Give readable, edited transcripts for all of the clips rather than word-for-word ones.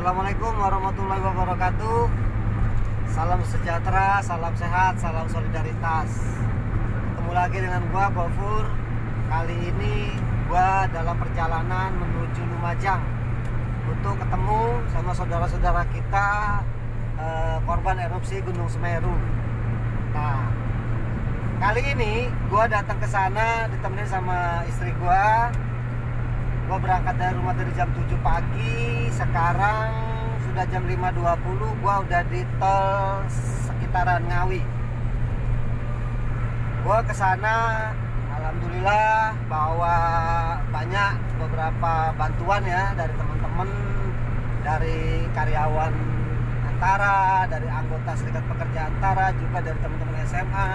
Assalamualaikum warahmatullahi wabarakatuh. Salam sejahtera, salam sehat, salam solidaritas. Ketemu lagi dengan gua Gofur. Kali ini gua dalam perjalanan menuju Lumajang untuk ketemu sama saudara-saudara kita korban erupsi Gunung Semeru. Nah, kali ini gua datang ke sana ditemenin sama istri gua. Gua berangkat dari rumah dari jam 7 pagi. Sekarang sudah jam 5.20. Gua udah di tol sekitaran Ngawi. Gua kesana, alhamdulillah bawa banyak beberapa bantuan ya dari teman-teman, dari karyawan Antara, dari anggota Serikat Pekerja Antara, juga dari teman-teman SMA,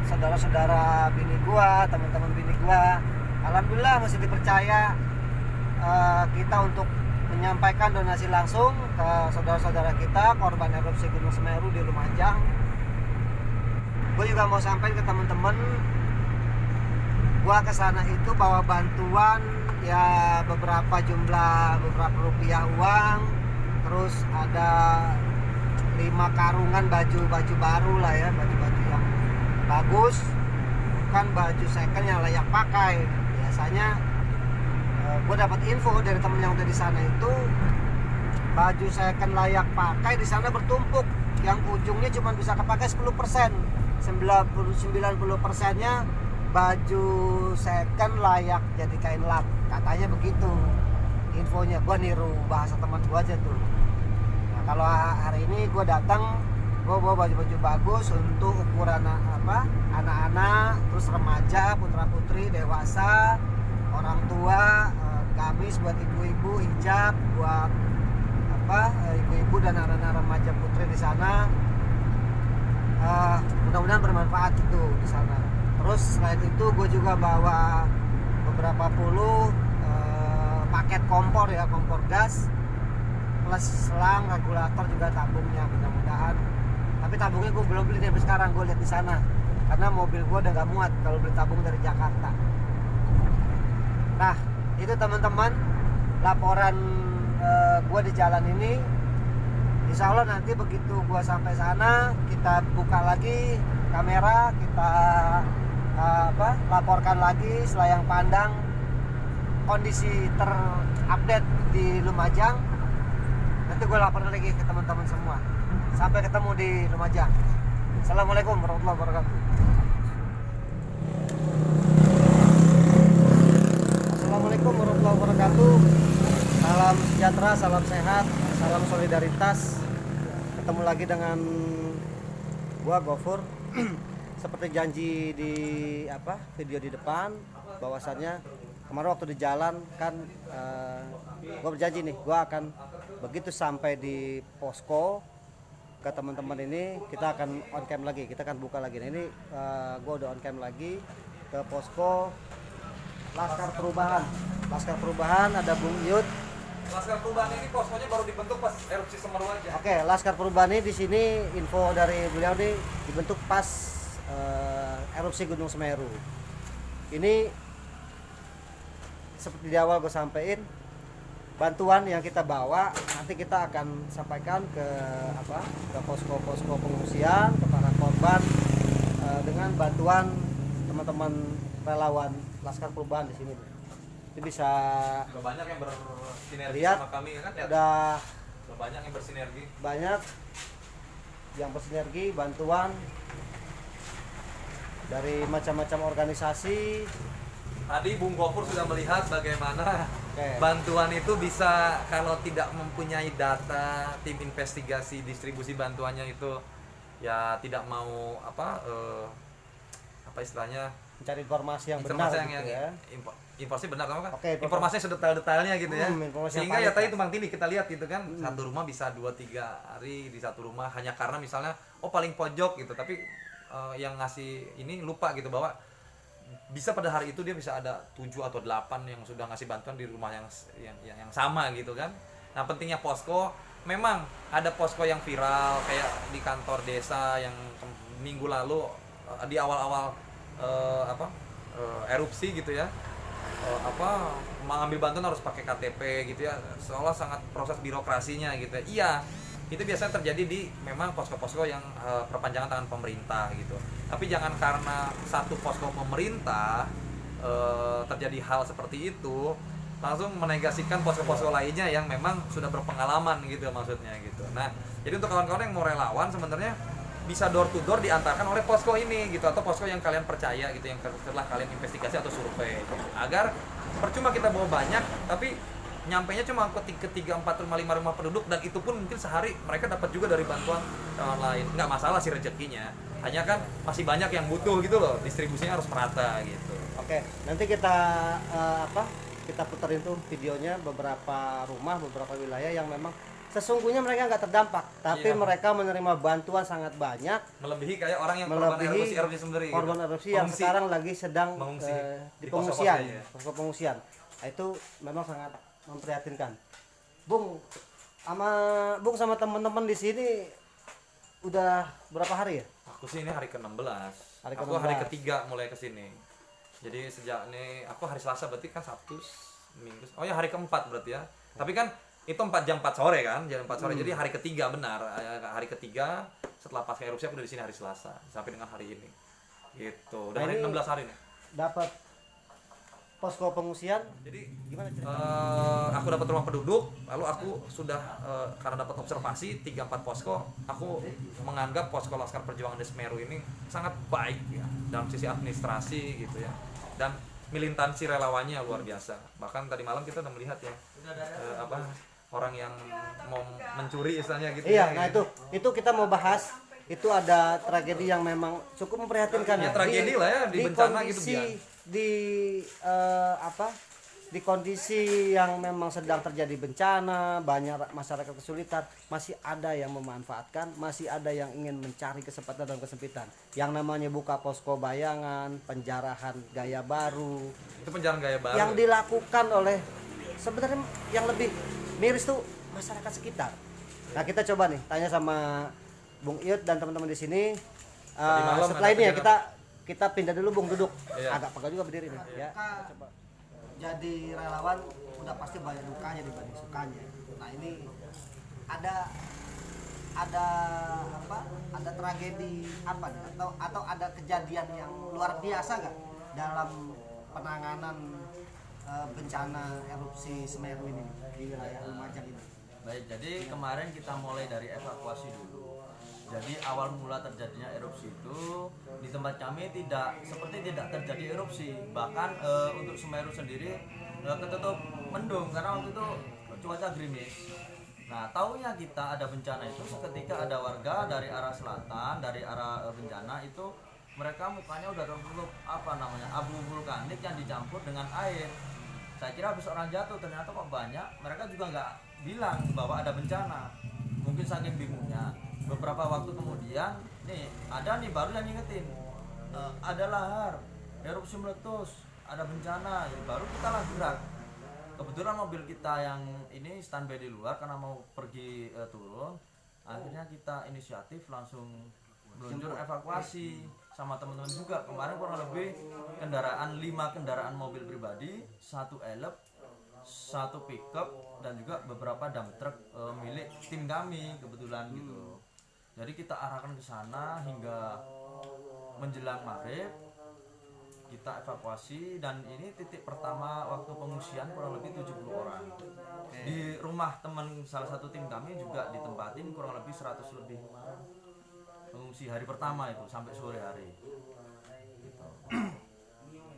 saudara-saudara bini gua, teman-teman bini gua. Alhamdulillah masih dipercaya kita untuk menyampaikan donasi langsung ke saudara-saudara kita korban erupsi Gunung Semeru di Lumajang. Gue juga mau sampaikan ke teman-teman, gue kesana itu bawa bantuan ya, beberapa rupiah uang, terus ada 5 karungan baju baru lah ya, baju yang bagus, bukan baju second yang layak pakai. Biasanya gue dapat info dari temen yang udah di sana itu baju second layak pakai di sana bertumpuk, yang ujungnya cuma bisa kepakai 10%, 90% baju second layak jadi kain lap, katanya begitu infonya. Gue niru bahasa teman gue aja tuh. Nah, kalau hari ini gue datang, gue bawa baju bagus untuk ukuran anak-anak, terus remaja, putra putri, dewasa, orang tua, gamis buat ibu-ibu, hijab buat ibu-ibu dan anak-anak remaja putri di sana. Mudah-mudahan bermanfaat itu di sana. Terus selain itu gue juga bawa beberapa puluh paket kompor ya, kompor gas plus selang, regulator, juga tabungnya mudah-mudahan. Tapi tabungnya gue belum beli sampai sekarang, gue lihat di sana karena mobil gue udah gak muat kalau beli tabung dari Jakarta. Nah, itu teman-teman laporan gue di jalan ini. Insya Allah nanti begitu gue sampai sana, kita buka lagi kamera, kita laporkan lagi selayang pandang kondisi terupdate di Lumajang. Nanti gue laporan lagi ke teman-teman semua. Sampai ketemu di Lumajang. Assalamualaikum warahmatullahi wabarakatuh. Assalamualaikum warahmatullahi wabarakatuh. Salam sejahtera, salam sehat, salam solidaritas. Ketemu lagi dengan gua Gofur. Seperti janji di video di depan, bahwasannya kemarin waktu di jalan kan gua berjanji nih, gua akan begitu sampai di posko ke teman-teman ini, kita akan on cam lagi, kita akan buka lagi. Nah, ini gua udah on cam lagi ke posko Laskar Perubahan, ada Bung Yud. Laskar Perubahan ini poskonya baru dibentuk pas erupsi Semeru aja. Oke, Laskar Perubahan ini di sini info dari beliau nih dibentuk pas erupsi Gunung Semeru. Ini seperti di awal gue sampein, bantuan yang kita bawa nanti kita akan sampaikan ke posko-posko pengungsian, ke para korban dengan bantuan teman-teman relawan Laskar Perubahan di sini. Itu bisa Banyak yang bersinergi lihat, sama kami kan ya. udah Banyak yang bersinergi. banyak yang bersinergi, bantuan dari macam-macam organisasi. Tadi Bung Gofur sudah melihat bagaimana Oke. bantuan itu bisa, kalau tidak mempunyai data, tim investigasi distribusi bantuannya itu ya tidak mau istilahnya, Mencari informasi yang informasi benar yang gitu ya. informasi benar kan? Oke, informasinya sedetail-detailnya gitu ya. Informasi yang Sehingga ya valid, tadi Pak. tumpang tindih kita lihat gitu kan, satu rumah bisa 2-3 hari di satu rumah hanya karena misalnya paling pojok gitu, tapi yang ngasih ini lupa gitu bahwa bisa pada hari itu dia bisa ada 7 atau 8 yang sudah ngasih bantuan di rumah yang sama gitu kan. Nah, pentingnya posko, memang ada posko yang viral kayak di kantor desa yang minggu lalu di awal-awal erupsi gitu ya. mengambil bantuan harus pakai KTP gitu ya, seolah sangat proses birokrasinya gitu ya. Iya, itu biasanya terjadi di memang posko-posko yang perpanjangan tangan pemerintah gitu. Tapi jangan karena satu posko pemerintah terjadi hal seperti itu langsung menegasikan posko-posko lainnya yang memang sudah berpengalaman gitu maksudnya gitu. Nah, jadi untuk kawan-kawan yang mau relawan sebenarnya bisa door to door diantarkan oleh posko ini gitu, atau posko yang kalian percaya gitu, yang setelah kalian investigasi atau survei gitu. Agar percuma kita bawa banyak tapi nyampainya cuma ke 3, 4 rumah, 5 rumah penduduk, dan itu pun mungkin sehari mereka dapat juga dari bantuan kawan lain. Nggak masalah sih rezekinya, hanya kan masih banyak yang butuh gitu loh, distribusinya harus merata gitu. Oke, nanti kita kita puterin tuh videonya beberapa rumah, beberapa wilayah yang memang sesungguhnya mereka nggak terdampak, tapi Iya. mereka menerima bantuan sangat banyak, Melebihi kayak orang yang korban melebihi erupsi sendiri korban gitu. erupsi yang Pengungsi. sekarang lagi sedang Mengungsi. di Di pengungsian, posko-posko ya. posko pengungsian. Nah, itu memang sangat memprihatinkan. Bung sama teman-teman di sini udah berapa hari ya? Aku sih ini hari ke-16. Hari Aku ke-16. hari ketiga mulai kesini. Jadi sejak ini aku hari Selasa, berarti kan Sabtu, Minggu. Oh ya hari keempat berarti ya. Tapi kan itu 4 jam 4 sore kan, jam 4 sore. Jadi hari ketiga benar. Hari ketiga setelah pasca erupsi aku udah di sini hari Selasa sampai dengan hari ini. Gitu. Udah Nah, hari ini 16 hari nih. Dapat posko pengungsian Jadi gimana cerita? aku dapat rumah penduduk, lalu aku sudah karena dapat observasi 3-4 posko, aku menganggap posko Laskar Perjuangan di Semeru ini sangat baik ya dalam sisi administrasi gitu ya, dan militansi relawannya luar biasa. Bahkan tadi malam kita udah melihat ya orang yang mau mencuri istilahnya gitu. Iya, ya, nah gitu. itu kita mau bahas. Itu ada tragedi yang memang cukup memprihatinkan Ya, tragedi lah ya, di bencana gitu, kondisi Bian. di kondisi yang memang sedang terjadi bencana, banyak masyarakat kesulitan, masih ada yang memanfaatkan, masih ada yang ingin mencari kesempatan dan kesempitan. Yang namanya buka posko bayangan, penjarahan gaya baru, Itu penjara gaya baru. yang dilakukan oleh sebenarnya yang lebih miris tuh masyarakat sekitar. Nah, kita coba nih tanya sama Bung Iut dan teman-teman di sini. malam Setelah ada ini ya kejadian kita pindah dulu, Bung, duduk. Iya. Agak pegal juga berdiri nih ya. Kita coba. Jadi relawan udah pasti banyak dukanya dibanding sukanya. Nah, ini ada ada tragedi apa nih, atau ada kejadian yang luar biasa nggak dalam penanganan bencana erupsi Semeru ini di wilayah Lumajang ini? Baik, jadi kemarin kita mulai dari evakuasi dulu. Jadi awal mula terjadinya erupsi itu di tempat kami tidak terjadi erupsi. Bahkan untuk Semeru sendiri ketutup mendung karena waktu itu cuaca gerimis. Nah, taunya kita ada bencana itu seketika ada warga dari arah selatan, dari arah bencana itu mereka mukanya udah tertutup abu vulkanik yang dicampur dengan air. Saya kira habis orang jatuh, ternyata kok banyak. Mereka juga nggak bilang bahwa ada bencana, mungkin saking bingungnya. Beberapa waktu kemudian nih ada nih baru yang ngingetin ada lahar, erupsi meletus, ada bencana, ya, baru kita lah gerak. Kebetulan mobil kita yang ini standby di luar karena mau pergi turun, akhirnya kita inisiatif langsung meluncur evakuasi sama teman-teman juga. Kemarin kurang lebih 5 kendaraan mobil pribadi, 1 elep, 1 pickup, dan juga beberapa dump truck milik tim kami kebetulan gitu. Jadi kita arahkan ke sana hingga menjelang maghrib kita evakuasi, dan ini titik pertama waktu pengungsian kurang lebih 70 orang. Di rumah teman salah satu tim kami juga ditempatin kurang lebih 100 lebih pengungsi hari pertama itu sampai sore hari. Gitu.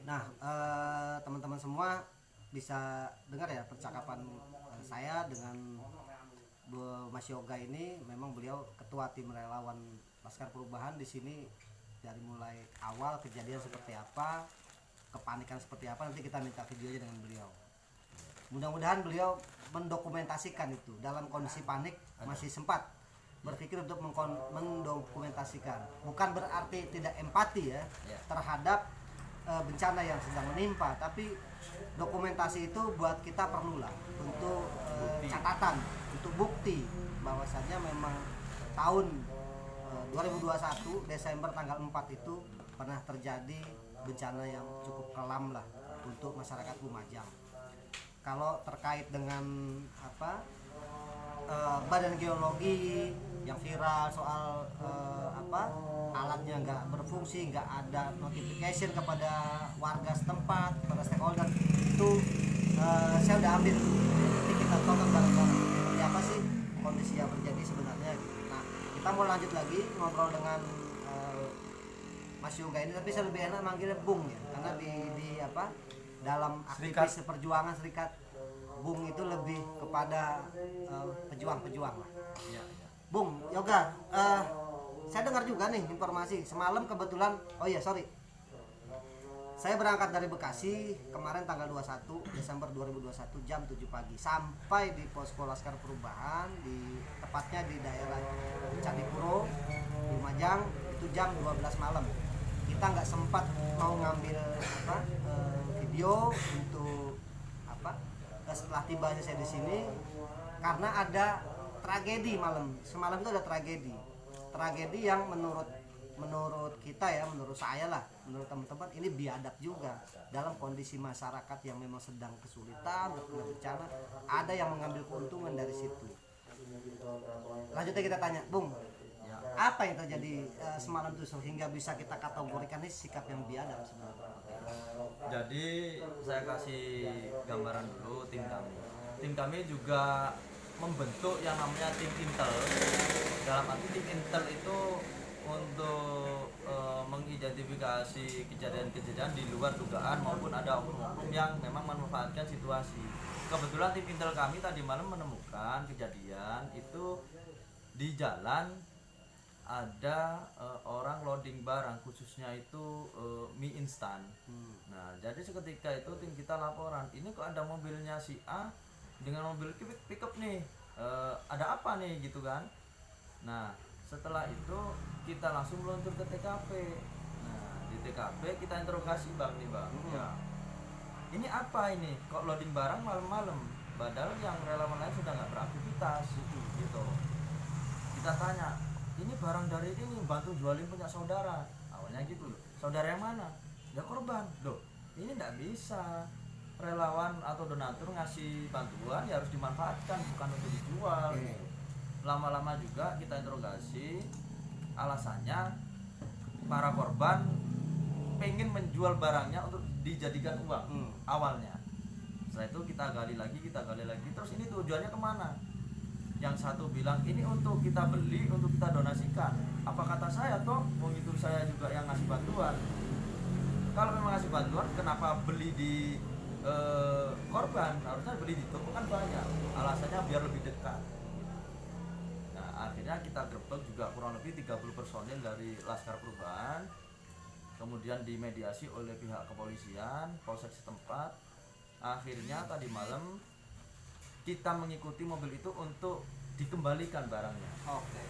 Nah, teman-teman semua bisa dengar ya percakapan saya dengan Bu Mas Yoga ini. Memang beliau ketua tim relawan Laskar Perubahan di sini. Dari mulai awal kejadian seperti apa, kepanikan seperti apa, nanti kita minta videonya dengan beliau. Mudah-mudahan beliau mendokumentasikan itu. Dalam kondisi panik masih sempat berpikir untuk mendokumentasikan. Bukan berarti tidak empati ya terhadap bencana yang sedang menimpa, tapi dokumentasi itu buat kita perlulah untuk catatan, untuk bukti bahwasannya memang tahun 2021 Desember tanggal 4 itu pernah terjadi bencana yang cukup kelam lah untuk masyarakat Lumajang. Kalau terkait dengan apa badan geologi yang viral soal alatnya nggak berfungsi, nggak ada notification kepada warga setempat, kepada stakeholder, itu saya udah ambil. Nanti kita tonton bareng-bareng seperti apa sih kondisi yang terjadi sebenarnya gitu. Nah, kita mau lanjut lagi ngobrol dengan Mas Yoga ini, tapi saya lebih enak manggilnya Bung ya, karena di dalam aktivis perjuangan serikat, Bung itu lebih kepada pejuang-pejuang lah. Iya. Bung Yoga, saya dengar juga nih informasi semalam kebetulan, saya berangkat dari Bekasi kemarin tanggal 21 Desember 2021 jam 7 pagi sampai di posko Laskar Perubahan, tepatnya di daerah Candipuro di Lumajang itu jam 12 malam. Kita nggak sempat mau ngambil video untuk setelah tibanya saya di sini karena ada tragedi semalam itu ada tragedi yang menurut kita ya, menurut saya lah, menurut teman-teman ini biadab juga dalam kondisi masyarakat yang memang sedang kesulitan, terkena bencana, ada yang mengambil keuntungan dari situ. Lanjutnya kita tanya, Bung, apa yang terjadi semalam itu sehingga bisa kita kategorikan ini sikap yang biadab sebenarnya? Jadi saya kasih gambaran dulu tim kami. Tim kami juga membentuk yang namanya tim intel. Dalam arti tim intel itu untuk mengidentifikasi kejadian-kejadian di luar dugaan maupun ada oknum-oknum yang memang memanfaatkan situasi. Kebetulan tim intel kami tadi malam menemukan kejadian itu di jalan ada orang loading barang, khususnya itu mie instan. Nah, jadi seketika itu tim kita laporan, ini kok ada mobilnya si A dengan mobil pickup nih, ada apa nih gitu kan. Nah, setelah itu kita langsung meluncur ke TKP. Nah, di TKP kita interogasi bang nih bang. Ya, ini apa ini? Kok loading barang malam-malam? Padahal yang relawan lain sudah nggak beraktivitas gitu. Kita tanya, ini barang dari ini bantu jualin punya saudara. Awalnya gitu loh. Saudara yang mana? Ya korban. Loh, ini nggak bisa. Relawan atau donatur ngasih bantuan ya harus dimanfaatkan, bukan untuk dijual. Lama-lama juga kita interogasi, alasannya para korban pengen menjual barangnya untuk dijadikan uang awalnya. Setelah itu kita gali lagi, terus ini tujuannya kemana? Yang satu bilang ini untuk kita beli, untuk kita donasikan. Apa kata saya toh, mau itu saya juga yang ngasih bantuan. Kalau memang ngasih bantuan, kenapa beli di korban? Harusnya beli di toko kan banyak. Alasannya biar lebih dekat. Nah, akhirnya kita gerbek juga kurang lebih 30 personil dari Laskar Perubahan. Kemudian dimediasi oleh pihak kepolisian, polsek setempat. Akhirnya tadi malam kita mengikuti mobil itu untuk dikembalikan barangnya. Oke.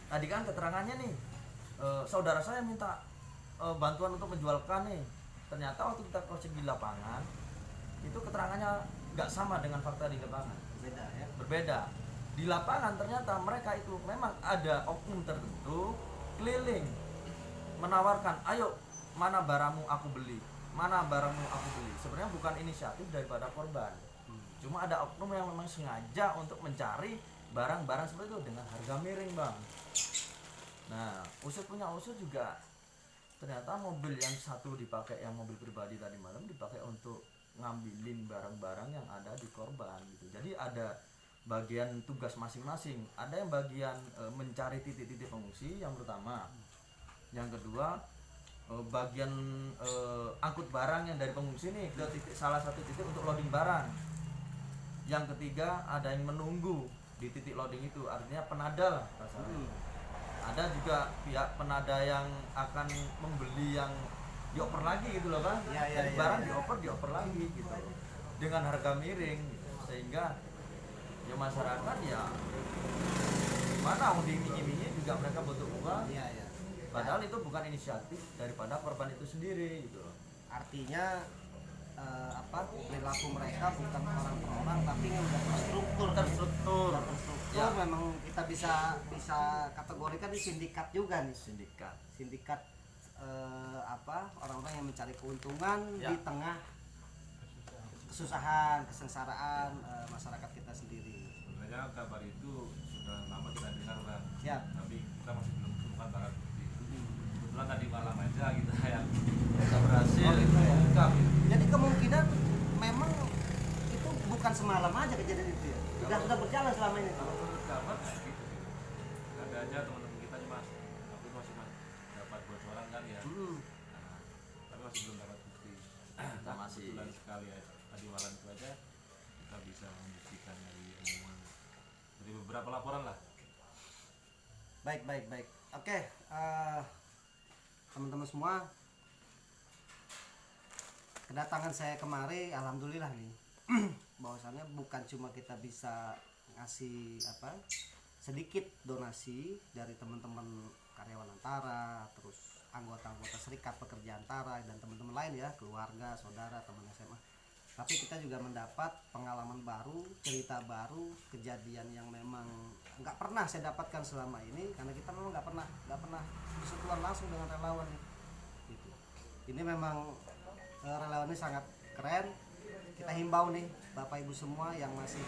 Tadi kan keterangannya nih, saudara saya minta bantuan untuk menjualkan nih. Ternyata waktu kita crossing di lapangan, itu keterangannya nggak sama dengan fakta di lapangan. Beda ya. Berbeda. Di lapangan ternyata mereka itu memang ada oknum tertentu keliling menawarkan, ayo mana barangmu aku beli, mana barangmu aku beli. Sebenarnya bukan inisiatif daripada korban. Cuma ada oknum yang memang sengaja untuk mencari barang-barang seperti itu dengan harga miring bang. Nah, usut juga ternyata mobil yang satu dipakai, yang mobil pribadi tadi malam dipakai untuk ngambilin barang-barang yang ada di korban gitu. Jadi ada bagian tugas masing-masing. Ada yang bagian mencari titik-titik pengungsi yang pertama. Yang kedua bagian angkut barang yang dari pengungsi nih ke salah satu titik untuk loading barang. Yang ketiga ada yang menunggu di titik loading itu, artinya penada lah rasanya. Ada juga pihak penada yang akan membeli yang dioper lagi gitu loh bang. Jadi barang dioper lagi gitu dengan harga miring gitu. Sehingga ya masyarakat ya mana diiming-imingi juga mereka butuh uang. Padahal itu bukan inisiatif daripada korban itu sendiri gitu loh. Artinya perilaku mereka bukan orang per orang, tapi ini udah terstruktur. Ya. Memang kita bisa kategorikan di sindikat juga nih. Sindikat orang-orang yang mencari keuntungan di tengah kesusahan, kesengsaraan masyarakat kita sendiri. Sebenarnya kabar itu sudah lama kita dengar Bang, Siap. tapi kita masih belum menemukan barang bukti. Kebetulan tadi malam aja kita yang Kita berhasil Oh, itu mengungkap. Jadi kemungkinan memang itu bukan semalam aja kejadian itu ya. Sudah berjalan selama ini. kalau menurut kabar kayak gitu sih. Ada aja teman-teman kita nih Mas, tapi masih dapat bocoran kan ya. Nah, tapi masih belum dapat bukti. Kita masih Kebetulan sekali ya, tadi malam itu aja kita bisa membuktikan dari beberapa laporan lah. Baik. Oke, teman-teman semua, kedatangan saya kemari, alhamdulillah nih, bahwasannya bukan cuma kita bisa ngasih sedikit donasi dari teman-teman karyawan Antara, terus anggota-anggota serikat pekerja Antara dan teman-teman lain ya, keluarga, saudara, teman SMA. Tapi kita juga mendapat pengalaman baru, cerita baru, kejadian yang memang nggak pernah saya dapatkan selama ini, karena kita memang nggak pernah bersentuhan langsung dengan relawan gitu. Ini memang relawan ini sangat keren. Kita himbau nih Bapak Ibu semua yang masih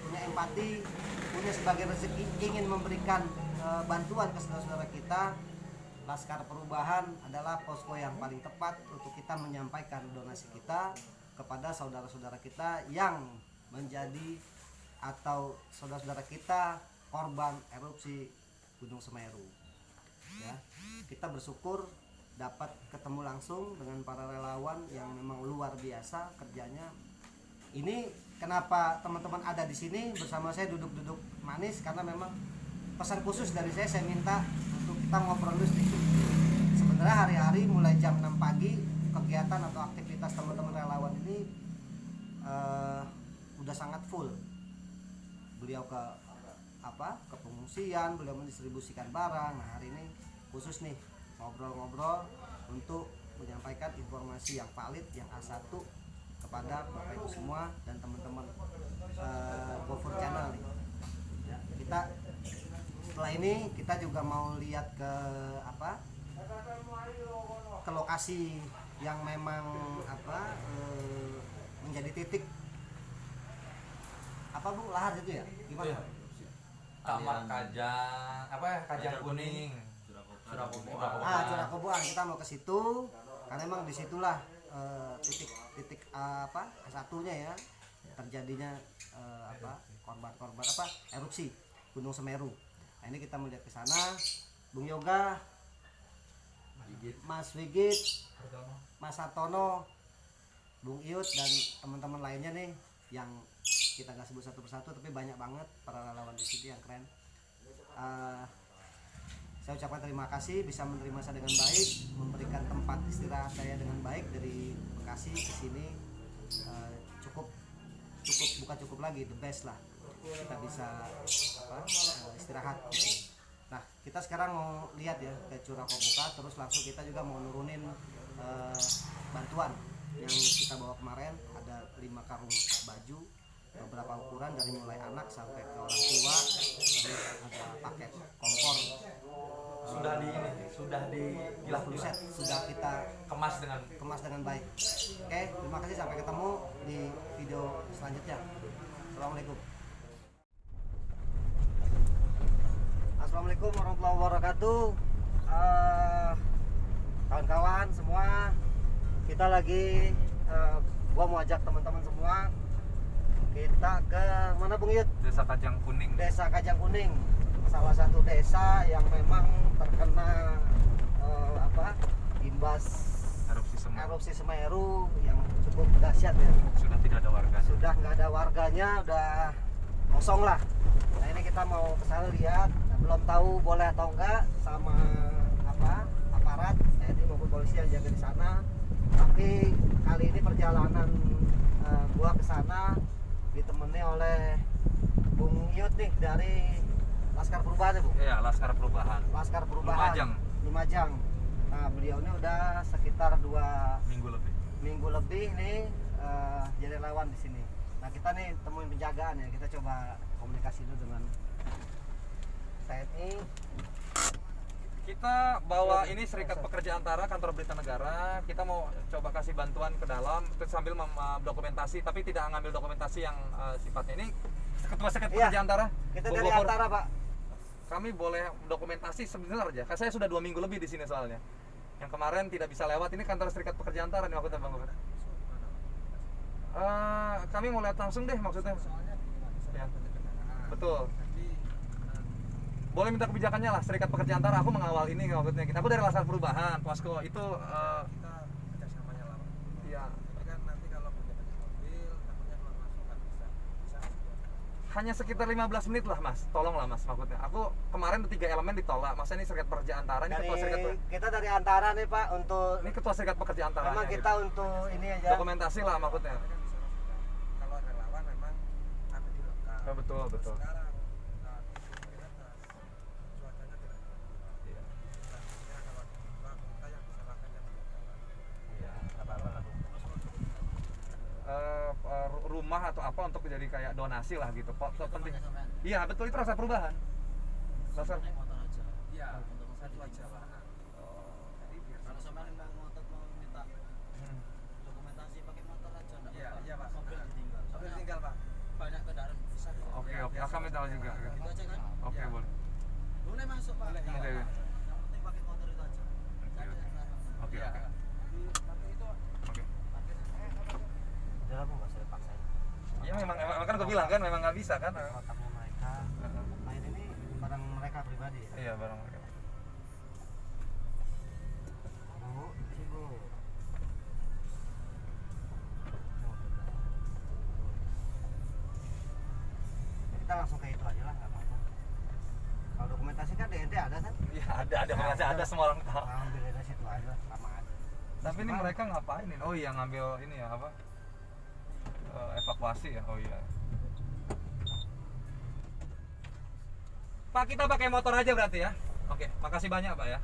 punya empati, punya sebagai rezeki, ingin memberikan bantuan ke saudara-saudara kita, Laskar Perubahan adalah posko yang paling tepat untuk kita menyampaikan donasi kita kepada saudara-saudara kita yang menjadi atau saudara-saudara kita korban erupsi Gunung Semeru. Ya, kita bersyukur dapat ketemu langsung dengan para relawan yang memang luar biasa kerjanya. Ini kenapa teman-teman ada di sini bersama saya duduk-duduk manis, karena memang pesan khusus dari saya minta untuk kita ngobrol dulu sedikit. Sebenarnya hari-hari mulai jam 6 pagi kegiatan atau aktivitas teman-teman relawan ini udah sangat full. Beliau ke pengungsian, beliau mendistribusikan barang. Nah, hari ini khusus nih ngobrol-ngobrol untuk menyampaikan informasi yang valid, yang A1 kepada Bapak Ibu semua dan teman-teman GoFood Channel nih. Ya, kita setelah ini kita juga mau lihat ke lokasi yang memang menjadi titik Bu, lahar itu ya? Gimana? Iya. Kamar Kajang, Kajang Kuning. Curah Koboan. Curah Koboan, kita mau ke situ karena memang disitulah titik satunya ya terjadinya korban erupsi Gunung Semeru. Nah, ini kita melihat ke sana, Bung Yoga, Mas Wigit, Mas Sartono, Bung Iut dan teman-teman lainnya nih yang kita nggak sebut satu persatu, tapi banyak banget para relawan di sini yang keren. Saya ucapkan terima kasih bisa menerima saya dengan baik, memberikan tempat istirahat saya dengan baik dari Bekasi ke sini. Cukup lagi, the best lah. Kita bisa istirahat gitu. Nah, kita sekarang mau lihat ya ke Curah Koboan, terus langsung kita juga mau nurunin bantuan yang kita bawa kemarin. Ada 5 karung baju, beberapa ukuran dari mulai anak sampai ke orang tua, terus ada paket kompor. Sudah Set sudah kita kemas dengan baik. Oke, terima kasih, sampai ketemu di video selanjutnya. Assalamualaikum. Assalamualaikum warahmatullahi wabarakatuh. Kawan-kawan semua, kita lagi gua mau ajak teman-teman semua kita ke mana Bung Yud? Desa Kajang Kuning. Desa Kajang Kuning, salah satu desa yang memang terkena imbas erupsi Semeru yang cukup dahsyat ya. Sudah tidak ada warga. Sudah nggak ada warganya, udah kosong lah. Nah, ini kita mau ke sana lihat. Nah, belum tahu boleh atau enggak sama aparat TNI maupun polisi yang jaga di sana. Tapi kali ini perjalanan gua ke sana ditemani oleh Bung Yud nih dari Laskar Perubahan ya, Bu? Iya, Laskar Perubahan. Laskar Perubahan. Lumajang. Nah, beliau ini udah sekitar 2 minggu lebih nih jadi relawan di sini. Nah, kita nih temuin penjagaan ya. Kita coba komunikasi dulu dengan TNI. Kita bawa ini Serikat Pekerja Antara Kantor Berita Negara. Kita mau coba kasih bantuan ke dalam terus sambil dokumentasi, tapi tidak ngambil dokumentasi yang sifatnya ini Ketua Serikat Iya. Pekerja Antara. Kita Bung dari Gofur. Antara, Pak. Kami boleh dokumentasi sebentar aja. Kan saya sudah 2 minggu lebih di sini soalnya. Yang kemarin tidak bisa lewat. Ini kantor Serikat Pekerja Antara nih maksudnya Bang Gofur. Kami mau lihat langsung deh maksudnya. Ya. Betul. Boleh minta kebijakannya lah Serikat Pekerja Antara. Aku mengawal ini maksudnya. Aku dari Laskar Perubahan, Posko itu. Kita kerjasamanya lama. Iya. Tapi kan nanti kalau punya mobil, takutnya keluar masuk kan bisa. Hanya sekitar 15 menit lah Mas. Tolonglah Mas maksudnya. Aku kemarin 3 elemen ditolak. Masa ini Serikat Pekerja Antara ini Ketua Serikat Kita dari Antara nih, Pak, untuk ini Ketua Serikat Pekerja Antara. memang kita untuk ini aja. dokumentasi lah maksudnya. Kan bisa kalau relawan memang ada di lokal. Betul, betul. Sekarang di atas cuacanya tidak mendukung. Iya. Artinya kalau di luar kita yang disalahkan yang di lokal. Iya, apa-apa lah. Rumah atau apa untuk jadi kayak donasi lah gitu. Penting. Iya, betul itu Rasa Perubahan. Rasa. Iya, satu aja Pak. Jadi biar Kalau sampean mau minta dokumentasi pakai motor aja enggak Iya, apa-apa. iya, Pak. Mobil ditinggal. Mobil Soalnya tinggal Pak. banyak kendaraan besar. Oke, kami tahu juga. Itu aja kan? Oke, Iya. boleh. Boleh masuk Pak. Boleh, Yang oke. penting pakai motor itu aja. Oke, Iya. oke. Tapi itu Oke. Udah lah, Bu, nggak usah dipaksain. Iya memang kan gue bilang kan memang nggak bisa kan. Kotaknya mereka. Nah, ini barang mereka pribadi ya. Iya, barang mereka. Bu, sih, Bu. Kita langsung ke itu aja lah, nggak apa-apa. Kalau dokumentasi kan DNT ada kan? Iya, ada semua orang tahu. Ambil dari situ aja, sama aja. Tapi ini mereka ngapain ini? Oh iya, ngambil ini ya apa? Evakuasi ya. Oh iya. Pak, kita pakai motor aja berarti ya. Oke, makasih banyak Pak ya.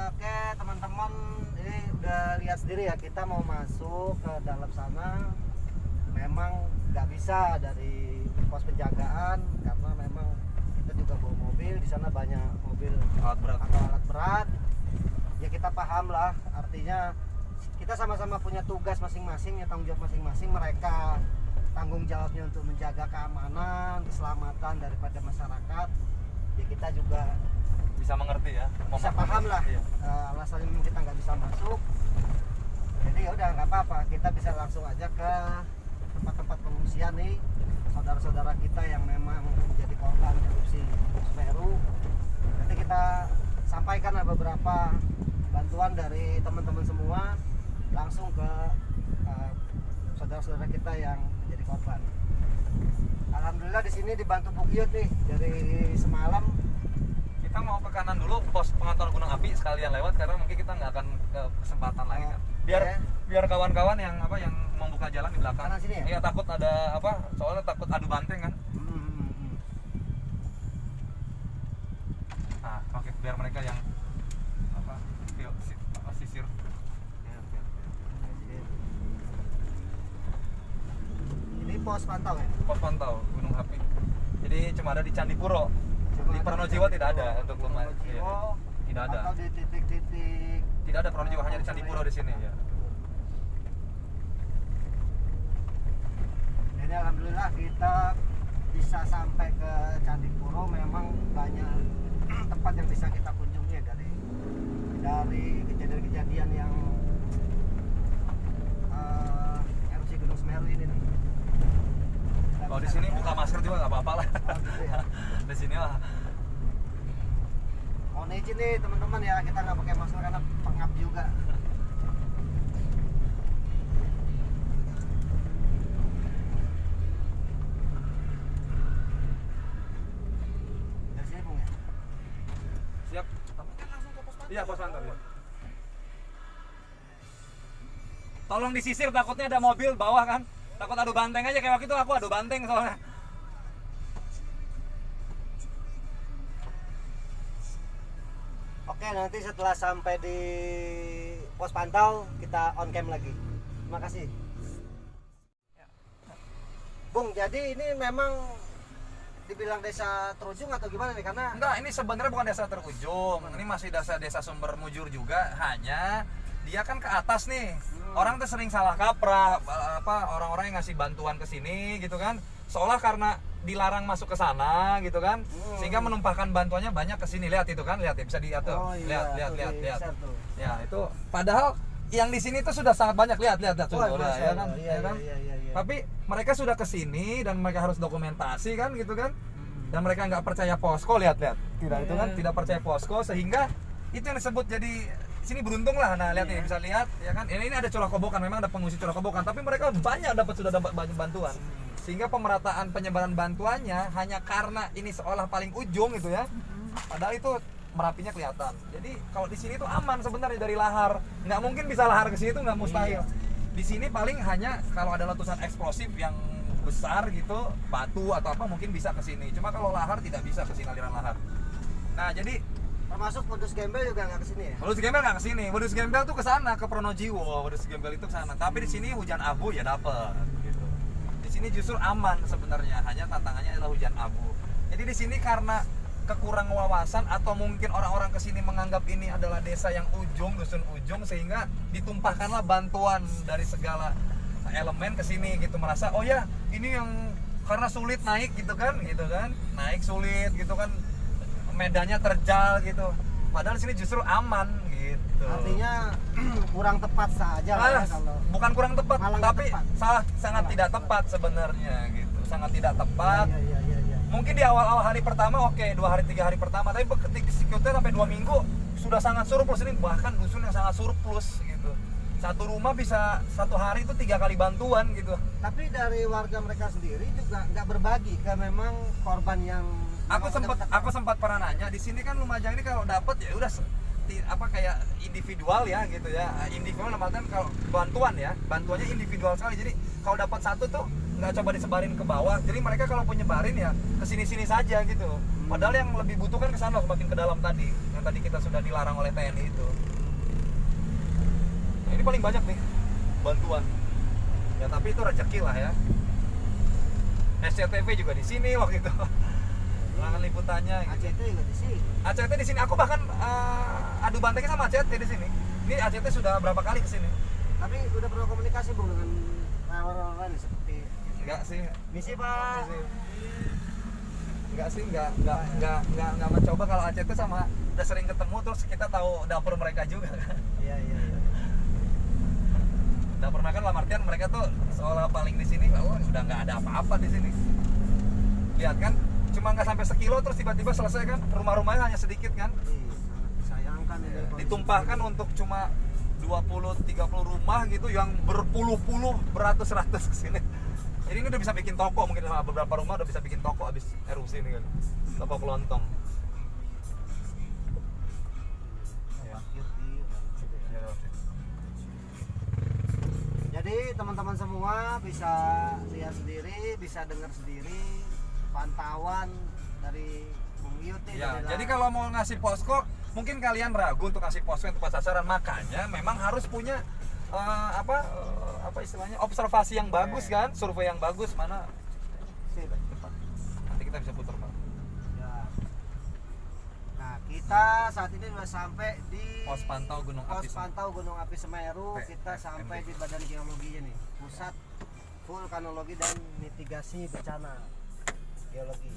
Oke teman-teman, ini udah lihat sendiri ya, kita mau masuk ke dalam sana. Memang nggak bisa dari pos penjagaan karena memang kita juga bawa mobil, di sana banyak mobil Alat berat. atau alat berat. Ya kita paham lah, artinya kita sama-sama punya tugas masing-masing, ya tanggung jawab masing-masing. Mereka tanggung jawabnya untuk menjaga keamanan, keselamatan daripada masyarakat. Ya kita juga Bisa mengerti ya. bisa paham lah Iya. alasannya memang kita nggak bisa masuk. Jadi ya udah nggak apa-apa, kita bisa langsung aja ke tempat-tempat pengungsian nih, saudara-saudara kita yang memang menjadi korban erupsi Semeru. Nanti kita sampaikan lah beberapa bantuan dari teman-teman semua langsung ke saudara-saudara kita yang menjadi korban. Alhamdulillah di sini dibantu Bu Iyut nih dari semalam. Kita mau ke kanan dulu pos pengantauan gunung api sekalian lewat karena mungkin kita nggak akan ke kesempatan lagi kan. Biar Oke. biar kawan-kawan yang yang membuka jalan di belakang. Kanan sini ya? Iya, takut ada soalnya takut adu banteng kan. Nah, oke, biar mereka yang sisir. Ini pos pantau ya? Pos pantau gunung api. Jadi cuma ada di Candipuro. Di Pronojiwo tidak ada untuk lumayan. Iya, tidak ada. Atau di titik-titik. Tidak ada Pronojiwo, hanya di Candipuro di sini ya. Jadi alhamdulillah kita bisa sampai ke Candipuro. Memang banyak tempat yang bisa kita kunjungi ya, dari kejadian-kejadian yang erupsi Gunung Semeru ini nih. Kalau di sini buka masker juga nggak apa-apa lah. Oh, gitu ya. Di sini lah. Mohon izin nih teman-teman ya, kita nggak pakai masker karena pengap juga. Dari sini Bung ya? Siap. Iya, pos pantau ya. Tolong disisir, takutnya ada mobil bawah kan. Takut adu banteng aja kayak waktu itu aku adu banteng soalnya. Oke, nanti setelah sampai di pos pantau kita on cam lagi. Terima kasih. Bung, jadi ini memang dibilang desa terujung atau gimana nih? Karena Enggak, ini sebenarnya bukan desa terujung. Ini masih desa sumber mujur juga, hanya dia kan ke atas nih. Orang tuh sering salah kaprah orang-orang yang ngasih bantuan ke sini gitu kan. Seolah karena dilarang masuk ke sana gitu kan. Sehingga menumpahkan bantuannya banyak ke sini. Lihat itu kan, lihat ya, bisa dilihat tuh. Oh, iya, lihat. bisa tuh. Ya, itu padahal yang di sini tuh sudah sangat banyak, lihat tuh, Oh, udah, ya kan? iya, Ya kan? iya. Tapi mereka sudah ke sini dan mereka harus dokumentasi kan gitu kan. Dan mereka nggak percaya posko, lihat itu kan, tidak percaya posko, sehingga itu yang disebut jadi sini beruntung lah. Nah lihat nih, bisa lihat ya kan, ini ada curah kobokan, memang ada pengungsi curah kobokan, tapi mereka sudah dapat banyak bantuan, sehingga pemerataan penyebaran bantuannya hanya karena ini seolah paling ujung gitu ya, padahal itu Merapinya kelihatan. Jadi kalau di sini tuh aman sebenarnya dari lahar, nggak mungkin bisa lahar ke sini tuh, nggak mustahil. Di sini paling hanya kalau ada letusan eksplosif yang besar gitu, batu atau apa mungkin bisa ke sini. Cuma kalau lahar tidak bisa ke sini, aliran lahar. Nah, jadi Termasuk Wedus Gembel juga nggak kesini ya? Wedus Gembel nggak kesini. Wedus Gembel tuh ke sana, ke Pronojiwo. Wedus Gembel itu ke sana. Tapi di sini hujan abu ya dapet gitu. Di sini justru aman sebenarnya, hanya tantangannya adalah hujan abu. Jadi di sini karena kekurang wawasan atau mungkin orang-orang kesini menganggap ini adalah desa yang ujung, dusun ujung, sehingga ditumpahkanlah bantuan dari segala elemen ke sini gitu, merasa oh ya ini yang karena sulit naik gitu kan, naik sulit gitu kan, medannya terjal gitu, padahal di sini justru aman gitu. Artinya kurang tepat saja lah ya kalau bukan kurang tepat, malah nggak tapi tepat. sangat tidak tepat sebenarnya gitu, sangat tidak tepat. Iya. Mungkin di awal-awal hari pertama oke, 2 hari 3 hari pertama, tapi ketika sikutnya sampai 2 minggu sudah sangat surplus. Ini bahkan dusun yang sangat surplus gitu. Satu rumah bisa 1 hari itu 3 kali bantuan gitu. Tapi dari warga mereka sendiri juga nggak berbagi ke memang korban yang Aku sempat pernah nanya, di sini kan Lumajang ini kalau dapat ya udah kayak individual ya gitu ya. Individual namanya kalau bantuannya individual sekali. Jadi kalau dapat satu tuh nggak coba disebarin ke bawah. Jadi mereka kalau penyebarin ya ke sini-sini saja gitu. Padahal yang lebih butuh kan ke sana, semakin ke dalam tadi. Yang tadi kita sudah dilarang oleh TNI itu. Nah, ini paling banyak nih bantuan. Ya tapi itu rezeki lah ya. SCTV juga di sini waktu itu. Larangan liputannya gitu. ACT juga di sini. ACT di sini, aku bahkan adu bantengnya sama ACT di sini. Ini ACT sudah berapa kali ke sini? Tapi udah pernah komunikasi Bung dengan orang-orang lain seperti Enggak sih. misi Pak. Enggak mencoba. Kalau ACT sama udah sering ketemu, terus kita tahu dapur mereka juga kan. Iya. Dapur mereka dalam artian mereka tuh seolah paling di sini, udah nggak ada apa-apa di sini. Lihat kan, cuma nggak sampai sekilo terus tiba-tiba selesai kan, rumah-rumahnya hanya sedikit kan, Sayangkan ini kondisi ditumpahkan seperti untuk cuma 20-30 rumah gitu yang berpuluh-puluh, beratus-ratus kesini. Jadi ini udah bisa bikin toko, mungkin sama beberapa rumah udah bisa bikin toko habis erupsi ini kan, toko kelontong. Jadi teman-teman semua bisa lihat sendiri, bisa dengar sendiri pantauan dari Bung Yuti. Ya, dari jadi kalau mau ngasih posko, mungkin kalian ragu untuk ngasih posko yang tepat sasaran, makanya memang harus punya apa istilahnya, observasi yang bagus kan, survei yang bagus. Mana sih depan. Nanti kita bisa putar Pak. Ya. Nah, kita saat ini sudah sampai di Pos Pantau Gunung Pos Api Semeru. Pantau Gunung Api Semeru. Kita PFMB. sampai di Badan Geologinya nih, Pusat Vulkanologi dan Mitigasi Bencana Geologi.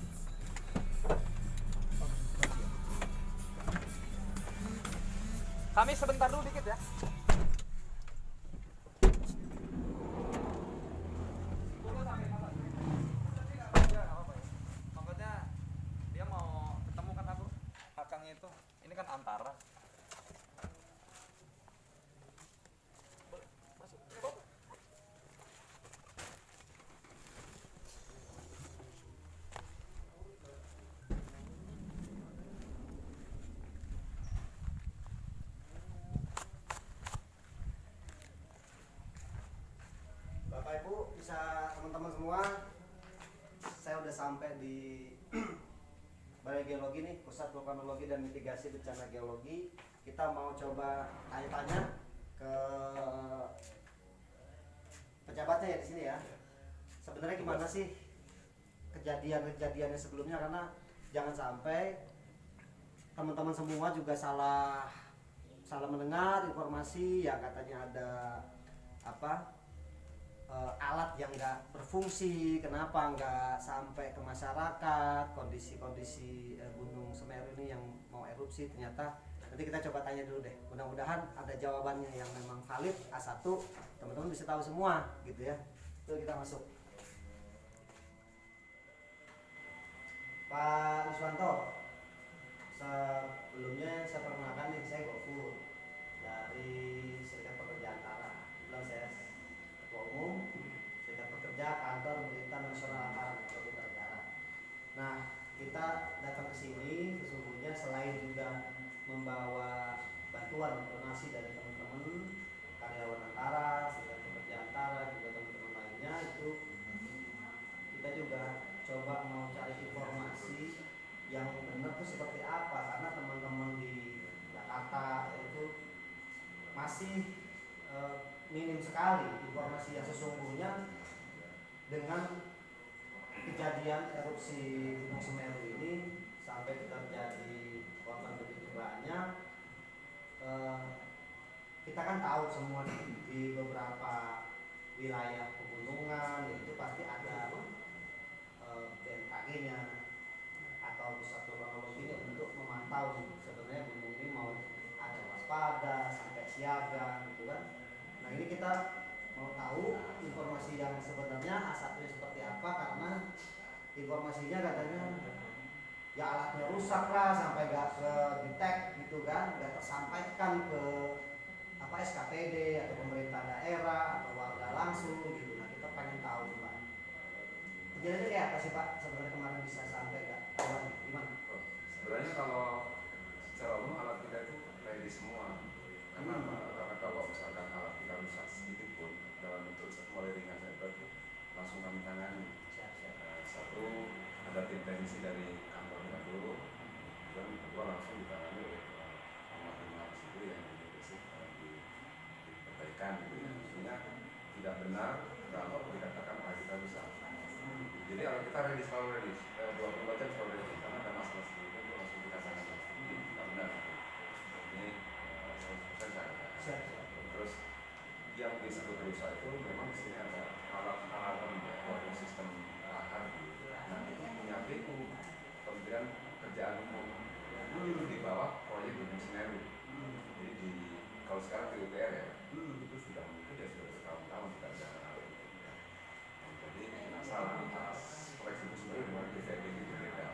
Kami sebentar dulu dikit ya. Makanya dia mau ketemu kan aku, kakangnya itu. Ini kan antara. Bapak Ibu, bisa teman-teman semua, saya udah sampai di Balai Geologi nih, Pusat Vulkanologi dan Mitigasi Bencana Geologi. Kita mau coba tanya-tanya ke pejabatnya ya di sini ya. Sebenarnya gimana sih kejadian-kejadiannya sebelumnya, karena jangan sampai teman-teman semua juga salah mendengar informasi yang katanya ada alat yang nggak berfungsi. Kenapa nggak sampai ke masyarakat kondisi Gunung Semeru ini yang mau erupsi? Ternyata nanti kita coba tanya dulu deh, mudah-mudahan ada jawabannya yang memang valid. A1 teman-teman bisa tahu semua gitu ya. Itu kita masuk. Pak Iswanto, sebelumnya saya perkenalkan nih, saya Gofur dari Serikat Pekerja Antara. Bilang saya Ketua Umum Serikat Pekerja Kantor Pemerintah Nasional Antara Kalimantan Negara. Nah, kita datang ke sini sesungguhnya selain juga membawa bantuan donasi dari teman-teman karyawan Antara, Serikat Pekerja Antara, juga teman-teman lainnya, itu kita juga coba mau cari informasi yang benar tuh seperti apa, karena teman-teman di Jakarta itu masih minim sekali informasi yang sesungguhnya. Dengan kejadian erupsi Gunung Semeru ini sampai terjadi korban begitu banyak, kita kan tahu semua di beberapa wilayah pegunungan itu pasti ada BMKG-nya atau pusat vulkanologinya untuk memantau sebenarnya gunung ini mau ada waspada sampai siaga gitu kan. Nah, ini kita mau tahu informasi yang sebenarnya A1-nya seperti apa, karena informasinya katanya ya alatnya rusak lah sampai gak ke detect gitu kan, gak tersampaikan ke SKPD atau pemerintah daerah atau warga langsung gitu. Nah, kita pengen tahu Pak, kejadiannya kayak apa sih Pak sebenarnya kemarin, bisa sampai gak tahu gimana? Sebenarnya kalau secara umum alat kita itu ready semua. Karena karena kalau misalkan alat kita rusak sedikit pun dalam bentuk mulai ringan saja itu langsung kami tangani. Satu, ada tim teknisi dari kantor kita dulu, dan kedua langsung ditangani oleh pengawas itu yang diperbaikan gitu ya. Maksudnya tidak benar kalau dikatakan alat kita rusak. Jadi alat kita ready, selalu ready, 24 jam selalu ready, karena ada masalah sedikit itu langsung dikatakan ini tidak benar. Ini 100% saya. Terus yang disebut rusak itu memang di sini ada alat-alat warning sistem lahar. Nah, itu punya BU, Kementerian Kerjaan Umum, itu di bawah proyek Gunung Semeru. Jadi kalau sekarang PUPR ya, itu sudah mengikut ya sudah bertahun-tahun tidak ada hal itu. Jadi masalah atas proyek itu sebenarnya dengan BVMBG itu beda.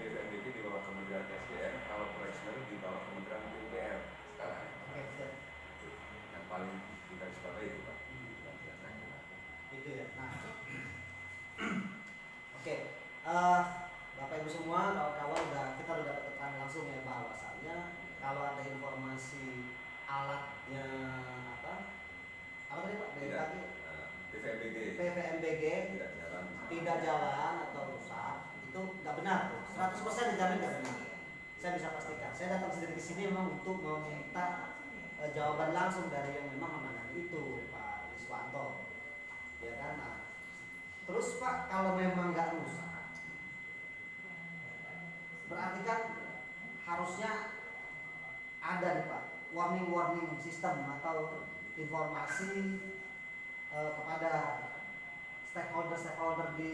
BVMBG di bawah Kementerian SDM, kalau proyek Semeru di bawah Kementerian PUPR sekarang. Yang paling kita sebagai itu Pak. Itu ya. Nah, oke. Bapak Ibu semua, kawan-kawan, kita udah dapat keterangan langsung ya bahwasannya kalau ada informasi alatnya apa tadi Pak? PVMBG tidak jalan atau rusak, itu nggak benar tuh. 100% dijamin nggak benar. Saya bisa pastikan. Saya datang sendiri ke sini memang untuk meminta jawaban langsung dari yang memang menangani itu, Pak Iswanto. Ya kan? Nah, terus Pak, kalau memang nggak rusak, berarti kan harusnya ada nih Pak warning sistem atau informasi kepada stakeholder di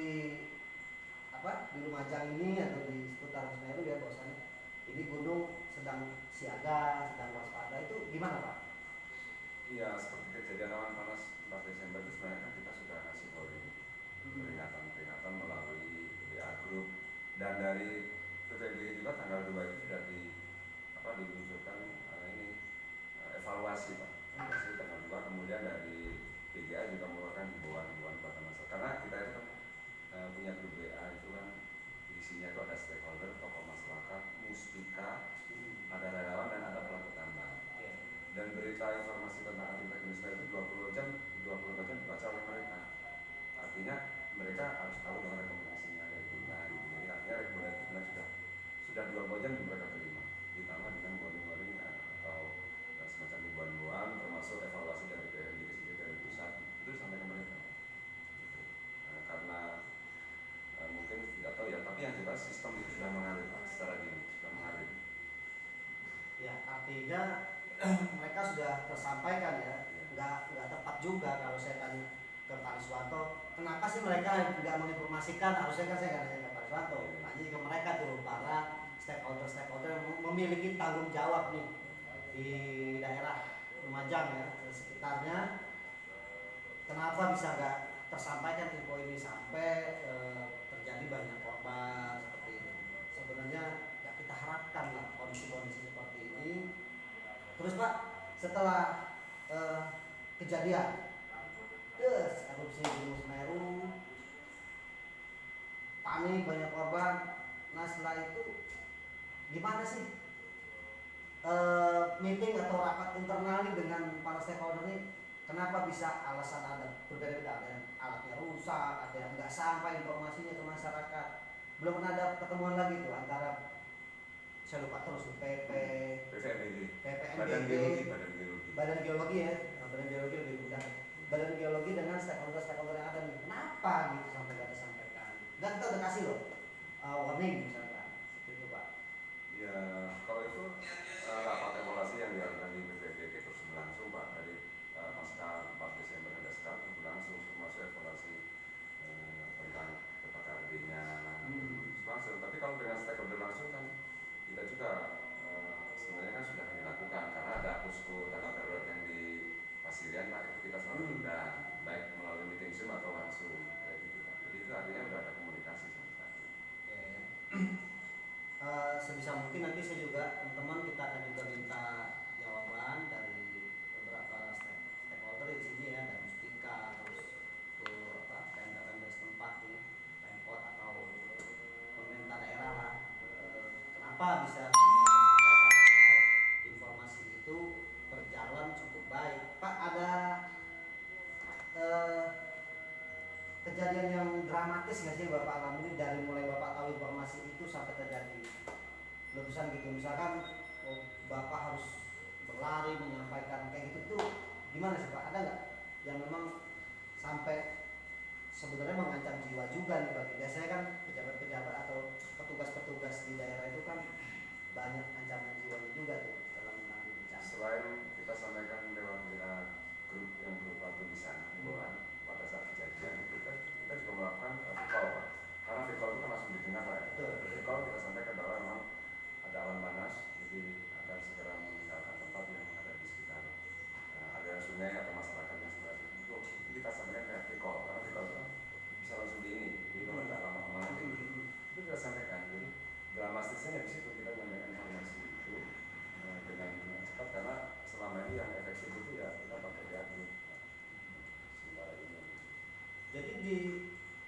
Lumajang ini atau di seputar Semeru ya, bahwasanya ini gunung sedang siaga, sedang waspada, itu gimana Pak? Iya, seperti kejadian awan panas 4 Desember itu sebenarnya kan kita sudah ngasih peringatan melalui WA Group, dan dari PVMBG juga tanggal 2 itu sudah diluncurkan evaluasi Pak. Evaluasi tanggal 2, kemudian dari PGA juga mengeluarkan himbauan pada masyarakat. Karena kita itu kan punya grup WA itu kan isinya itu ada stakeholder, tokoh masyarakat, muspika, ada relawan dan ada pelaku tambang. Dan berita informasi tentang aktivitas Gunung Semeru itu 24 jam dibaca oleh mereka. Artinya mereka harus tahu dengan rekomendasinya dari kita. Jadi artinya rekomendasi sebenarnya sudah 24 jam mereka terima, ditambah dengan warning atau semacam himbauan termasuk evaluasi dari PVMBG dari pusat itu sampai ke mereka. Karena artinya mereka sudah tersampaikan ya, nggak tepat juga kalau saya tanya ke Pak Riswanto, kenapa sih mereka nggak menginformasikan? Harusnya kan saya nggak nanya ke Pak Riswanto, nanya ke mereka tuh para stakeholder yang memiliki tanggung jawab nih di daerah Lumajang ya dan sekitarnya, kenapa bisa nggak tersampaikan info ini sampai terjadi banyak korban seperti ini? Sebenarnya ya kita harapkan lah kondisi-kondisi seperti ini. Terus Pak, setelah kejadian erupsi Gunung Semeru, panik banyak korban, nah setelah itu gimana sih meeting atau rapat internal dengan para stakeholder ini? Kenapa bisa alasan ada berbeda-beda, ada yang alatnya rusak, ada yang nggak sampai informasinya ke masyarakat. Belum pernah ada pertemuan lagi tuh antara, saya lupa terus tuh, PPNBG, Badan Geologi ya, Badan Geologi lebih mudah. Badan Geologi dengan stakeholder yang ada nih, kenapa gitu sampai nggak disampaikan? Dan kita udah kasih loh warning misalkan, seperti itu Pak. Ya kalau itu rapat evaluasi yang dilakukan di BPBD terus berlangsung Pak, dari pasca 4 Desember hingga sekarang terus berlangsung, termasuk evaluasi tentang KPKD-nya langsung. Tapi kalau dengan stakeholder langsung kan kita juga sebenarnya kan sudah dilakukan, karena ada posko tanggap darurat yang di Pasirian Pak, itu kita selalu undang, baik melalui meeting Zoom atau langsung kayak gitu Pak. Jadi itu artinya sudah ada komunikasi sama sekali. Sebisa mungkin nanti saya juga teman-teman kita akan juga minta jawaban dari beberapa stakeholder di sini ya, dari Mustika, terus ke Pemda setempat nih, Pemkot atau pemerintah daerah lah. Kenapa bisa informasi itu berjalan cukup baik? Pak, ada kejadian yang dramatis nggak sih Bapak alami ini, dari mulai Bapak tahu informasi itu sampai terjadi letusan gitu, misalkan Bapak harus berlari menyampaikan kayak gitu tuh gimana sih Pak? Ada nggak yang memang sampai sebenarnya mengancam jiwa juga nih bagi, biasanya kan pejabat-pejabat atau petugas-petugas di daerah itu kan banyak ancaman jiwanya juga tuh dalam menangani bencana. Selain kita sampaikan lewat grup yang berupa tulisan himbauan pada saat kejadian, kita juga melakukan recall Pak, karena recall itu kan langsung didengar Pak. Recall kita sampaikan bahwa memang ada awan panas, jadi akan segera meninggalkan tempat yang ada di sekitar aliran sungai atau masyarakat yang sebelah itu kita sampaikan kayak recall, karena recall itu bisa langsung di ini, jadi kalau nggak lama-lama nanti itu kita sampaikan. Jadi dramatisnya di situ kita menyampaikan informasi itu dengan cepat, karena selama ini yang efektif itu ya kita pakai reagen sementara ini. Jadi di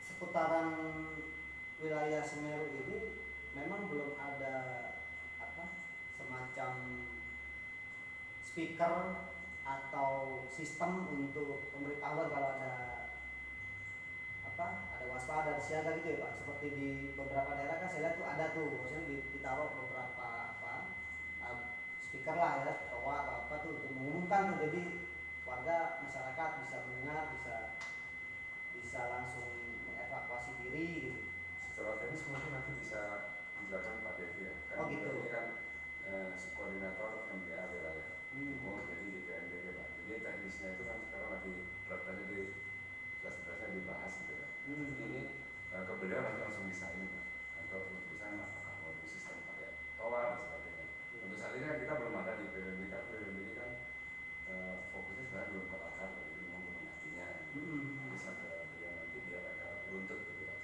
seputaran wilayah Semeru ini memang belum ada semacam speaker atau sistem untuk pemberitahuan kalau ada waspada, ada siaga gitu ya Pak. Seperti di beberapa daerah kan saya lihat tuh ada tuh, maksudnya ditaruh beberapa speaker lah ya, toa atau apa tuh untuk mengumumkan tuh, jadi warga masyarakat bisa mendengar, bisa langsung mengevakuasi diri gitu. Secara teknis mungkin nanti bisa dijelaskan Pak Devi ya, kan gitu. Ini kan koordinator MPA wilayah jadi di PNBG Pak. Jadi teknisnya itu kan sekarang lagi berat-beratnya di kelas-kelasnya dibahas gitu ya. Ini kebenaran nanti langsung bisa ini Pak, atau bisa apakah mau di sistem pakai toa dan sebagainya. Untuk saat ini kan kita belum ada di PNBG kan fokusnya sebenarnya belum ke akar, jadi mau mengertinya. Bisa ke beliau nanti biar agak runtut gitu Pak.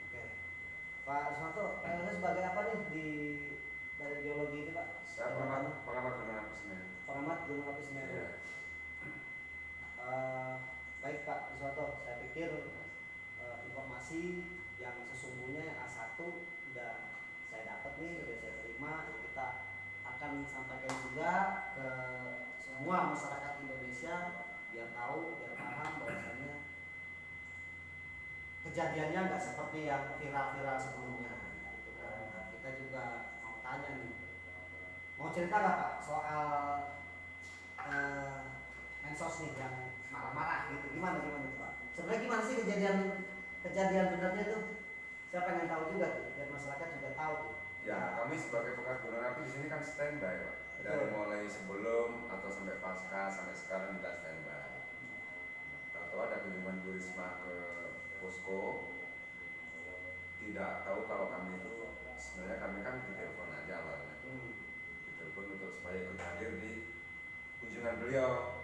Oke. Pak Riswanto, sebagai apa nih di Badan Geologi itu Pak? Saya pengamat gunung api Semeru. Pengamat gunung api Semeru. Ya. Baik Pak Riswanto, saya pikir informasi yang sesungguhnya yang A1 sudah saya dapat nih, sudah saya terima. Kita akan sampaikan juga ke semua masyarakat Indonesia biar tahu, biar paham bahwasannya kejadiannya nggak seperti yang viral-viral sebelumnya. Gitu kan. Nah, kita juga mau tanya nih, mau cerita nggak Pak soal Mensos nih yang marah-marah gitu, gimana Pak? Sebenarnya gimana sih kejadian benarnya tuh? Saya pengen tahu juga tuh, biar masyarakat juga tahu tuh. Ya, kami sebagai pekan gunung api di sini kan standby Pak. dari mulai sebelum atau sampai pasca sampai sekarang kita standby. Tahu ada kunjungan Bu Risma ke posko, tidak tahu kalau kami itu sebenarnya kami kan ditelepon aja awalnya, ditelepon untuk supaya ikut hadir di kunjungan beliau.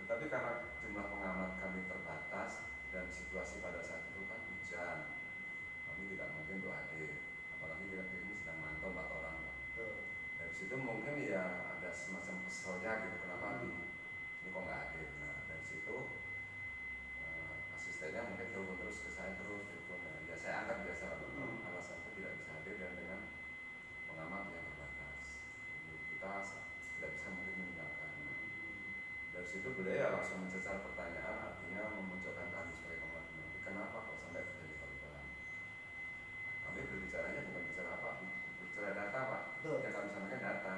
Tetapi karena jumlah pengamat kami terbatas dan situasi pada saat itu kan hujan, kami tidak mungkin untuk hadir. Apalagi kita ini sedang mantau 4 orang. Dari situ mungkin ya ada semacam keselnya gitu, kenapa ini kok nggak hadir. Nah dari situ asistennya mungkin telepon terus ke saya terus telepon. Ya saya angkat biasa alasan itu tidak bisa hadir dan dengan pengamat yang terbatas. Jadi kita tidak bisa mungkin meninggalkan. Dari situ beliau ya langsung mencecar pertanyaan, artinya memunculkan kami sebagai pengamat. Kenapa kok sampai terjadi korban? Kami berbicaranya bukan bicara apa, bicara data Pak. Yang kami sampaikan data.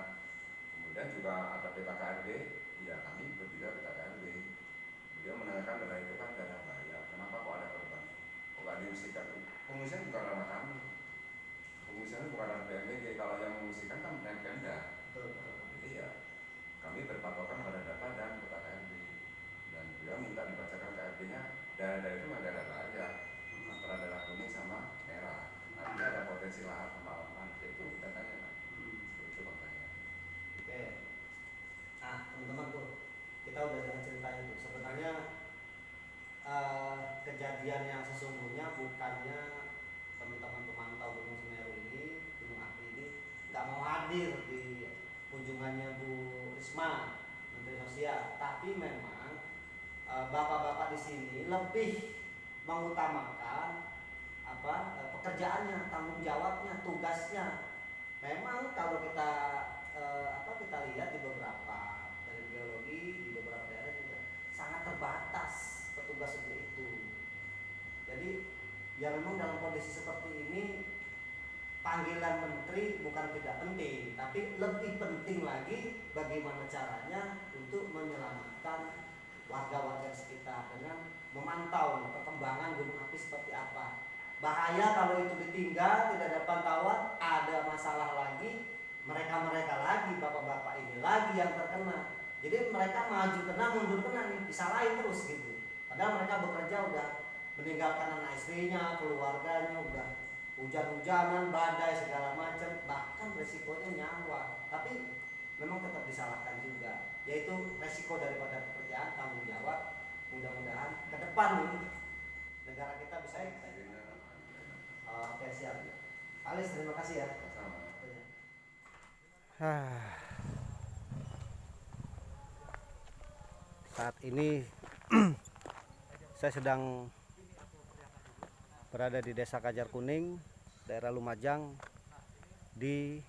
Kemudian juga ada peta KRB, ya kami berbicara peta KRB. Beliau menanyakan darah itu kan darah bahaya, kenapa kok ada korban? Kok nggak diungsikan? Pengungsian bukan ranah kami. Pengungsian bukan ranah BMG. Kalau yang mengungsikan kan Pemda. Jadi ya kami berpatokan pada data dan peta KRB. Dan beliau minta dibacakan KRB-nya. Darah itu memang darah bahaya, antara darah kuning sama merah. Artinya ada potensi lahar kemalangan. Itu datanya Pak. Itu makanya. Oke. Nah teman-teman tuh, kita udah dengar ceritanya tuh. Sebenarnya kejadian yang sesungguhnya bukannya teman-teman pemantau Gunung Semeru ini, Gunung Api ini nggak mau hadir di kunjungannya Bu Risma, Menteri Sosial, tapi memang bapak-bapak di sini lebih mengutamakan pekerjaannya, tanggung jawabnya, tugasnya. Memang kalau kita kita lihat di beberapa dari geologi di beberapa daerah juga sangat terbatas petugas seperti itu. Jadi ya memang dalam kondisi seperti ini panggilan menteri bukan tidak penting, tapi lebih penting lagi bagaimana caranya untuk menyelamatkan warga-warga sekitar dengan memantau perkembangan gunung api seperti apa. Bahaya kalau itu ditinggal, tidak ada pantauan, ada masalah lagi, mereka lagi, bapak-bapak ini lagi yang terkena. Jadi mereka maju kena, mundur kena nih, disalahin terus gitu. Padahal mereka bekerja udah meninggalkan anak istrinya, keluarganya, udah hujan-hujanan, badai segala macam, bahkan resikonya nyawa. Tapi memang tetap disalahkan juga, yaitu resiko daripada pekerjaan, tanggung jawab. Mudah-mudahan ke depan nih negara kita bisa oke, siap. Alis, terima kasih ya. Saat ini saya sedang berada di Desa Kajar Kuning, daerah Lumajang, di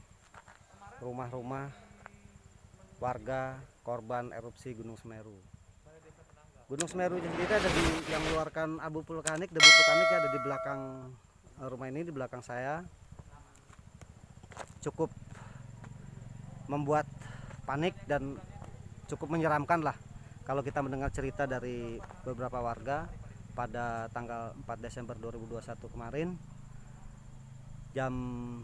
rumah-rumah warga korban erupsi Gunung Semeru. Gunung Semeru sendiri ada yang mengeluarkan abu vulkanik, debu vulkanik ada di belakang rumah ini, di belakang saya. Cukup membuat panik dan cukup menyeramkan lah kalau kita mendengar cerita dari beberapa warga pada tanggal 4 Desember 2021 kemarin,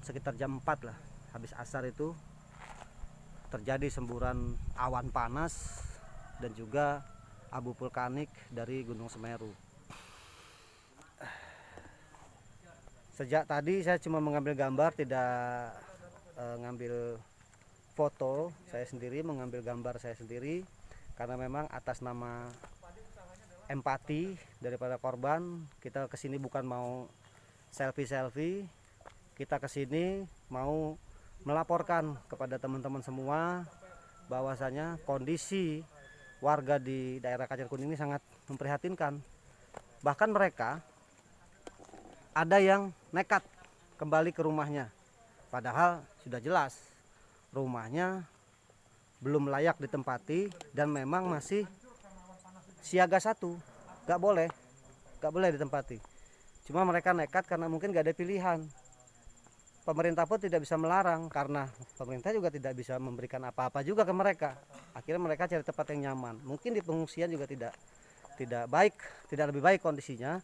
sekitar jam 4 lah, habis asar itu terjadi semburan awan panas dan juga abu vulkanik dari Gunung Semeru. Sejak tadi saya cuma mengambil gambar, tidak ngambil foto saya sendiri, mengambil gambar saya sendiri, karena memang atas nama empati daripada korban, kita kesini bukan mau selfie-selfie, kita kesini mau melaporkan kepada teman-teman semua bahwasanya kondisi warga di daerah Kajar Kuning ini sangat memprihatinkan. Bahkan mereka ada yang nekat kembali ke rumahnya, padahal sudah jelas rumahnya belum layak ditempati dan memang masih siaga 1, nggak boleh ditempati. Cuma mereka nekat karena mungkin nggak ada pilihan. Pemerintah pun tidak bisa melarang karena pemerintah juga tidak bisa memberikan apa-apa juga ke mereka. Akhirnya mereka cari tempat yang nyaman. Mungkin di pengungsian juga tidak lebih baik kondisinya.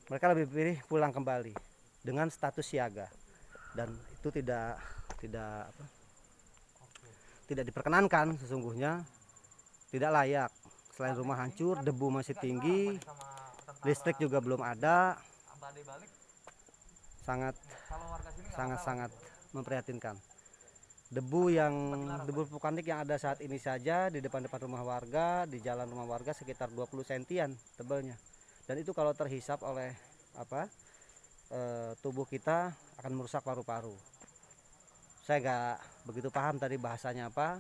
Mereka lebih pilih pulang kembali dengan status siaga, dan itu tidak tidak diperkenankan sesungguhnya, tidak layak. Selain rumah hancur, debu masih tinggi, listrik juga belum ada, sangat memprihatinkan. Debu vulkanik yang ada saat ini saja di depan rumah warga, di jalan rumah warga sekitar 20 sentian tebalnya. Dan itu kalau terhisap oleh tubuh kita akan merusak paru-paru. Saya nggak begitu paham tadi bahasanya apa,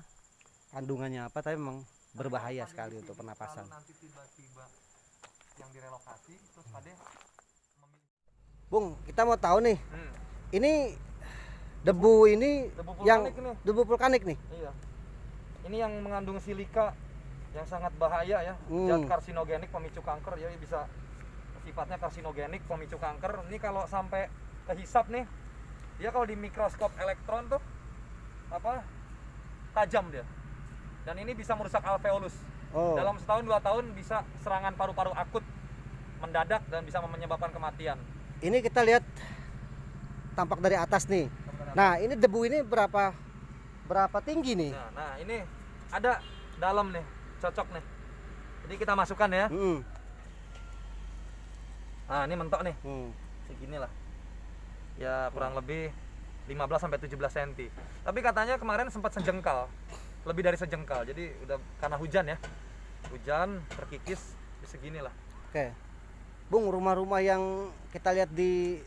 kandungannya apa, tapi memang berbahaya sekali untuk pernapasan. Nanti tiba-tiba yang direlokasi terus Bung, kita mau tahu nih, ini debu ini debu vulkanik nih. Iya. Ini yang mengandung silika yang sangat bahaya ya, zat karsinogenik pemicu kanker, ya bisa sifatnya karsinogenik pemicu kanker. Ini kalau sampai kehisap nih, dia kalau di mikroskop elektron tuh tajam dia. Dan ini bisa merusak alveolus. Dalam setahun 2 tahun bisa serangan paru-paru akut mendadak dan bisa menyebabkan kematian. Ini kita lihat tampak dari atas nih. Nah, ini debu ini berapa tinggi nih? Nah, ini ada dalam nih, cocok nih. Jadi kita masukkan ya. Nah, ini mentok nih. Segini lah. Ya kurang lebih 15 sampai 17 cm. Tapi katanya kemarin sempat sejengkal. Lebih dari sejengkal. Jadi udah karena hujan ya. Hujan terkikis segini lah. Oke. Bung, rumah-rumah yang kita lihat di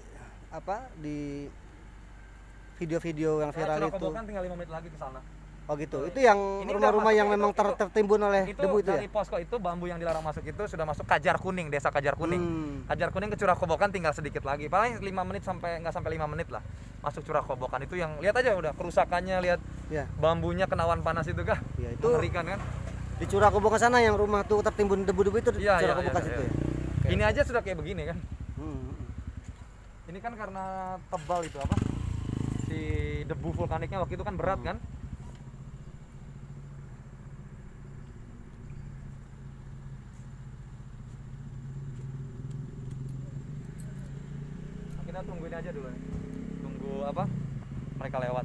video-video yang viral itu. Kobokan tinggal 5 menit lagi ke sana. Oh gitu. Itu yang rumah-rumah yang memang tertimbun oleh debu itu ya. Dari posko itu bambu yang dilarang masuk itu sudah masuk Kajar Kuning, Desa Kajar Kuning. Kajar Kuning ke Curah Kobokan tinggal sedikit lagi. Paling 5 menit nggak sampai 5 menit lah. Masuk Curah Kobokan itu yang lihat aja udah kerusakannya, lihat bambunya kenawan panas itu kah? Ya, itu mengerikan kan? Di Curah Kobokan sana yang rumah tuh tertimbun debu-debu itu Curah Kobokan situ ya. Ini aja sudah kayak begini kan. Ini kan karena tebal itu si debu vulkaniknya waktu itu kan berat kan. Kita tungguin aja dulu nih. Tunggu mereka lewat.